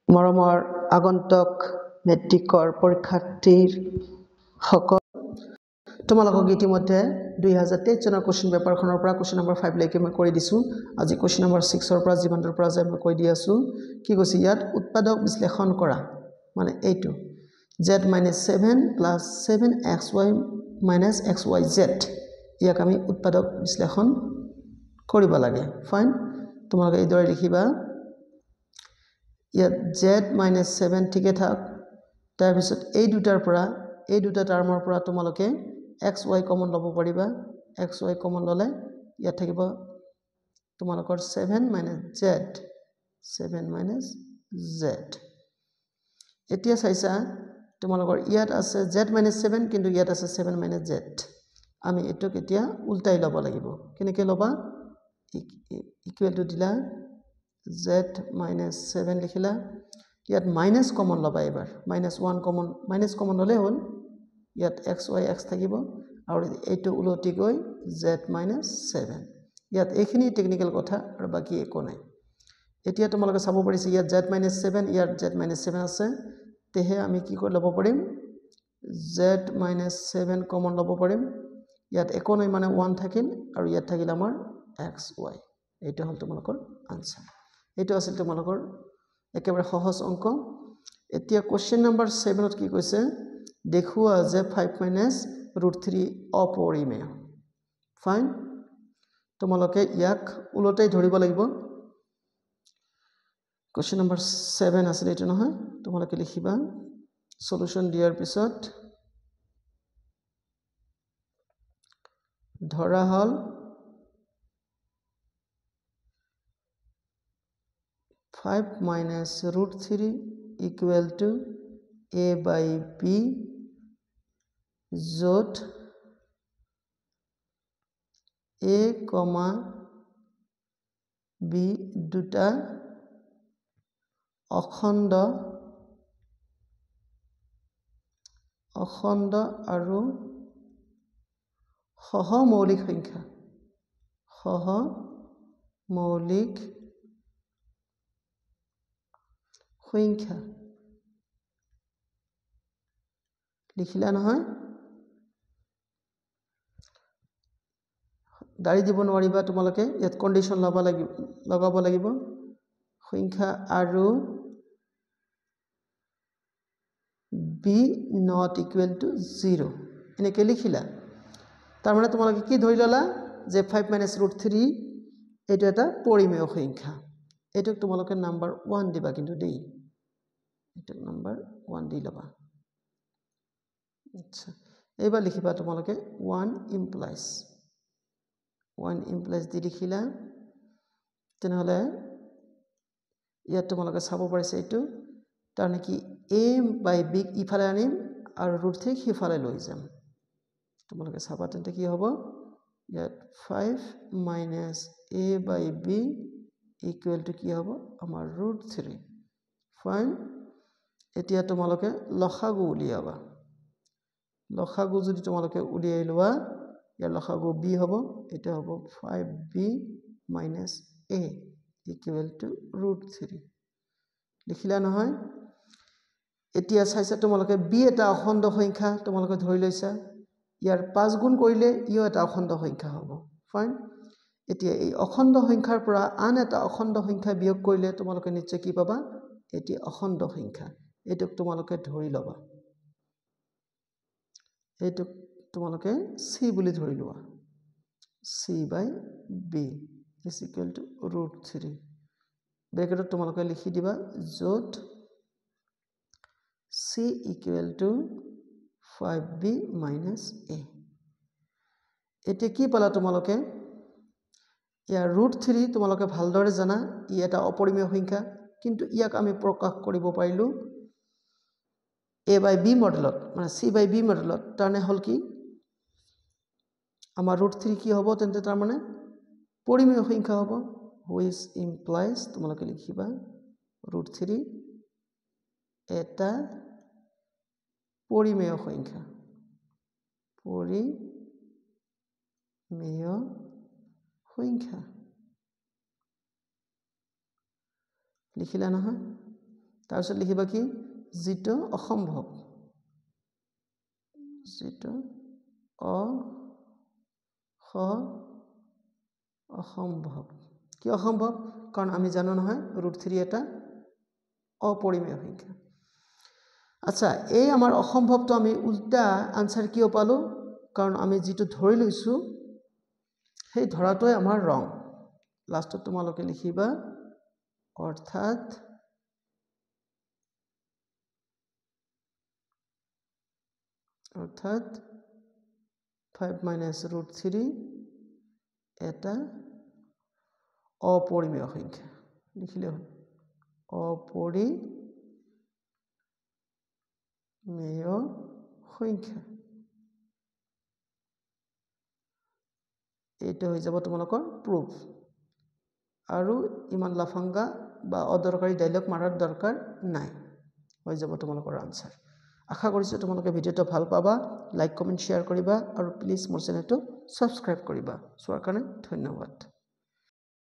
মৰমৰ আগন্তুক মেট্ৰিকৰ পৰীক্ষাৰ্থীৰ সকল তোমালোকক ইতিমধ্যে 2023 চনৰ কোশ্চেন পেপাৰখনৰ পৰা কোশ্চেন নম্বৰ 5 লৈকে মই কৰি দিছো আজি কোশ্চেন নম্বৰ 6 ৰ পৰা জীৱনটোৰ পৰা যে মই কৈ দি আছো কি কৈছে ইয়াত উৎপাদক বিশ্লেষণ কৰা মানে এইটো z - 7 + 7xy - xyz ইয়াক আমি উৎপাদক বিশ্লেষণ কৰিব লাগে ফাইন তোমালোকে এইদৰে লিখিবা ইয়াত z - 7 ঠিকে থাক তাৰ পিছত এই দুটা টাৰ্মৰ পৰা তোমালোকে xy কমন লব পাৰিবা xy কমন ললে ইয়াত থাকিব তোমালোকৰ 7 - z এতিয়া চাইছা তোমালোকৰ ইয়াত আছে z - 7 কিন্তু ইয়াত আছে 7 - z আমি এটোক এতিয়া উল্টাই লব লাগিব কেনেকৈ লবা ইকুৱেল টু দিলা z - 7 লিখিলা ইয়াত মাইনাস কমন লবা এবাৰ -1 কমন মাইনাস কমন ললে হল ইয়াত xy x থাকিব আৰু এইটো উলটি গৈ z - 7 ইয়াত এইখিনি টেকনিক্যাল কথা আৰু বাকি একো নাই এতিয়া তোমালোকে চাব পাৰিছে ইয়াত z - 7 ইয়াত z - 7 আছে তেহে আমি কি কৰি লব পাৰিম z - 7 কমন লব পাৰিম ইয়াত একো নাই মানে 1 থাকিল আৰু ইয়াত থাকিল আমাৰ xy এইটো হল তোমালোকৰ আনসাৰ এইটো আছিল তোমালোকৰ একেবাৰে সহজ অংক এতিয়া কোশ্চেন নম্বৰ 7 ত কি কৈছে দেখুৱা যে 5 - √3 অপৰিমেয় ফাইন তোমালোকে ইয়াক উলটাই ধৰিব লাগিব কোশ্চেন নম্বৰ 7 আছিল এটো নহয় তোমালোকে লিখিবা সলিউশন দিয়াৰ পিছত ধৰা হল 5 - √3 equal to a/b যত a, b দুটা অখণ্ড আৰু সহমৌলিক সংখ্যা লিখিলা নহয় দাৰি দিব নোৱাৰিবা তোমালোকে ইয়াত কন্ডিশন লগাব লাগিব সংখ্যা আৰু b not equal to 0 এনেকৈ লিখিলা তাৰ মানে তোমালোকে কি ধৰি ললা যে 5 - √3 এইটো এটা পৰিমেয় সংখ্যা এইটোক তোমালোকে নাম্বাৰ 1 দিবা কিন্তু দেই এইটোক নাম্বাৰ 1 দি লবা আচ্ছা এইবাৰ লিখিবা তোমালোকে 1 implies দি লিখিলা তেনেহলে ইয়াত তোমালোকে চাব পাৰিছে এইটো তাৰ নেকি a/b ইফালে আনিম আৰু √3 সিফালে লৈ যাম তোমালোকে চাবা তেন্তে কি হ'ব ইয়াত 5 - a/b ইকুৱেল টু কি হ'ব আমাৰ √3 ফাইন এতিয়া তোমালোকে লসাগু উলিয়াবা লসাগু যদি তোমালোকে উলিয়াই লোৱা ইয়াৰ লসাগু b হ'ব এটা হ'ব 5b - a ইকুৱেল টু √3 লিখিলা নহয় এতিয়া চাইছা তোমালোকে b এটা অখণ্ড সংখ্যা তোমালোকে ধৰি লৈছা ইয়াৰ 5 গুণ কৰিলে ইও এটা অখণ্ড সংখ্যা হ'ব ফাইন এতিয়া এই অখণ্ড সংখ্যাৰ পৰা আন এটা অখণ্ড সংখ্যা বিয়োগ কৰিলে তোমালোকে নিশ্চয় কি পাবা এটি অখণ্ড সংখ্যা এইটোক তোমালোকে ধৰি লবা এইটোক তোমালোকে c বুলি ধৰি লোৱা c/b is equal to √3 ব্ৰেকেটত তোমালোকে লিখি দিবা যত c equal to 5b - a এতিয়া কি পালা তোমালোকে ইয়াৰ √3 তোমালোকে ভালদৰে জানা ই এটা অপৰিমেয় সংখ্যা কিন্তু ইয়াক আমি প্ৰকাশ কৰিব পাৰিলো a/b মডেলত মানে c/b মডেলত তাৰনে হল কি আমাৰ √3 কি হ'ব তেন্তে তাৰ মানে পৰিমেয় সংখ্যা হ'ব which implies তোমালোকে লিখিবা √3 এটা পৰিমেয় সংখ্যা লিখিলা নহয় তাৰপিছত লিখিবা কি যিটো অসম্ভৱ যিটো অসম্ভৱ কি অসম্ভৱ কাৰণ আমি জানো নহয় √3 এটা অপৰিমেয় সংখ্যা আচ্ছা এই আমাৰ অসম্ভৱটো আমি উল্টা আনসাৰ কিয় পালো কাৰণ আমি যেটো ধৰি লৈছো সেই ধৰাটোই আমাৰ ৰং লাষ্টত তোমালোকে লিখিবা অৰ্থাৎ 5 minus √3 এটা অপৰিমেয় সংখ্যা লিখিলে হ'ল অপৰিমেয় সংখ্যা এটা হৈ যাব তোমালোকৰ প্ৰুফ আৰু ইমান লাফাংগা বা অদৰকাৰী ডায়লগ মাৰাৰ দৰকাৰ নাই হৈ যাব তোমালোকৰ আনসাৰ আশা কৰিছো তোমালোকে ভিডিওটো ভাল পাবা লাইক কমেন্ট শেয়াৰ কৰিবা আৰু প্লিজ মোৰ চেনেলটো সাবস্ক্ৰাইব কৰিবা চোৱাৰ কাৰণে ধন্যবাদ